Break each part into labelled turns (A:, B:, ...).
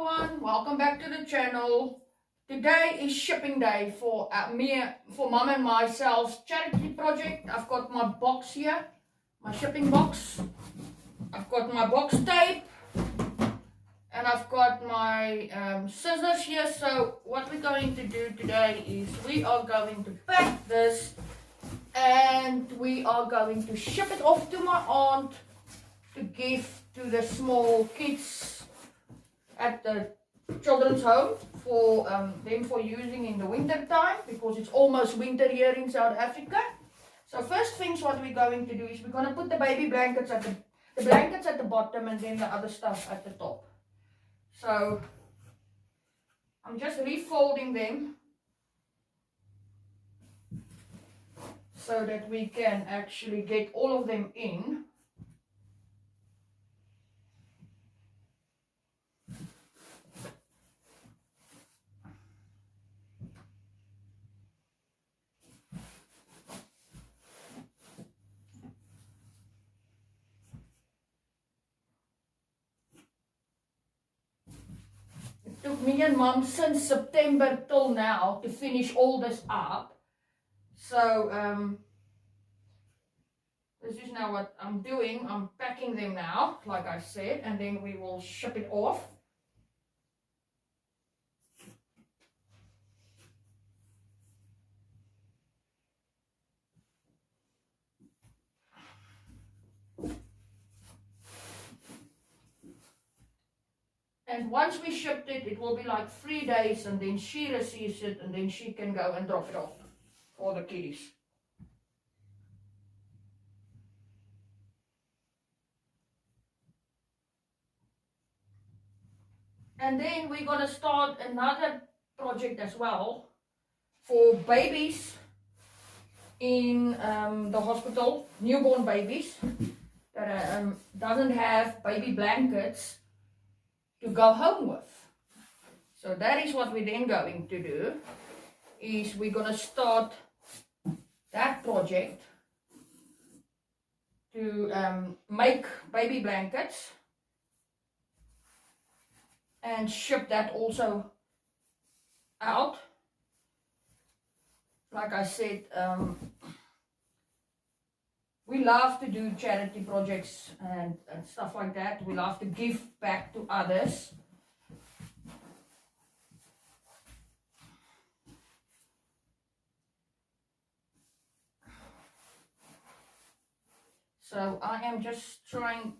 A: everyone, welcome back to the channel. Today is shipping day for mom and myself's charity project. I've got my box here, my shipping box. I've got my box tape and I've got my scissors here. So what we're going to do today is we are going to pack this and we are going to ship it off to my aunt to give to the small kids at the children's home for them for using in the winter time, because it's almost winter here in South Africa. So first things what we're going to do is we're going to put the baby blankets at the blankets at the bottom and then the other stuff at the top. So I'm just refolding them so that we can actually get all of them in. Took me and Mom since September till now to finish all this up. So this is now what I'm doing. I'm packing them now, like I said, and then we will ship it off. And once we shipped it, it will be like 3 days, and then she receives it, and then she can go and drop it off for the kiddies. And then we're going to start another project as well for babies in the hospital, newborn babies that doesn't have baby blankets to go home with. So that is what we're then going to do, is we're going to start that project to make baby blankets and ship that also out. Like I said, we love to do charity projects and stuff like that. We love to give back to others. So I am just trying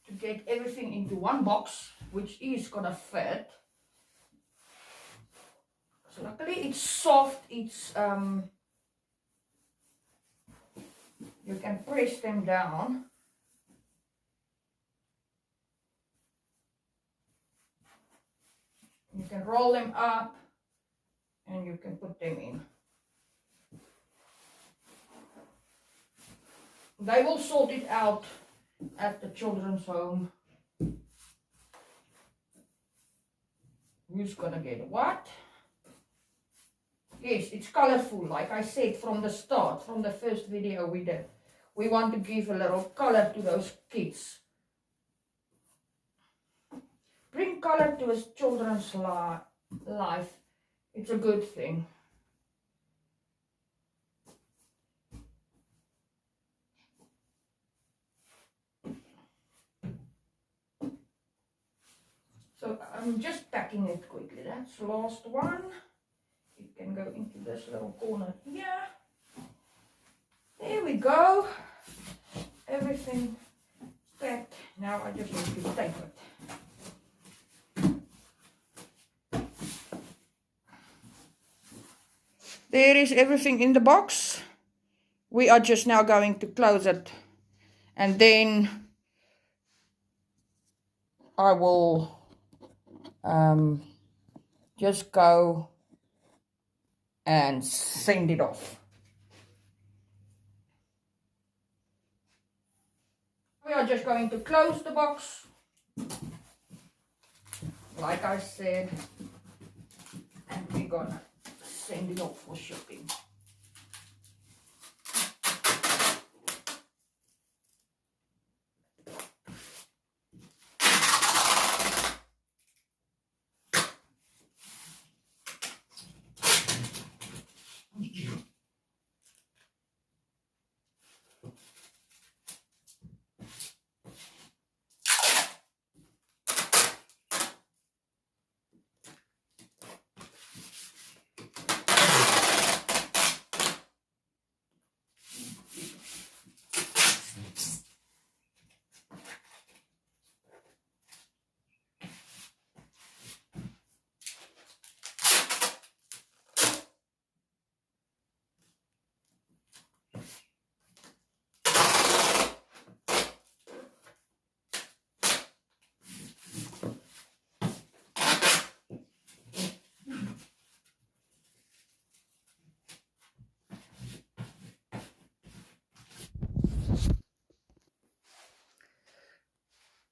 A: to get everything into one box, which is gonna fit. So luckily it's soft, it's you can press them down. You can roll them up and you can put them in. They will sort it out at the children's home. Who's gonna get what? Yes, it's colorful, like I said from the start, from the first video we did. We want to give a little color to those kids. Bring color to a children's life. It's a good thing. So I'm just packing it quickly. That's the last one. It can go into this little corner here. There we go. Everything packed. Now I just need to tape it. There is everything in the box. We are just now going to close it, and then I will just go and send it off. We are just going to close the box, like I said, and we're gonna send it off for shipping.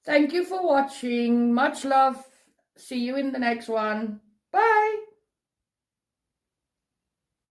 A: Thank you for watching. Much love. See you in the next one.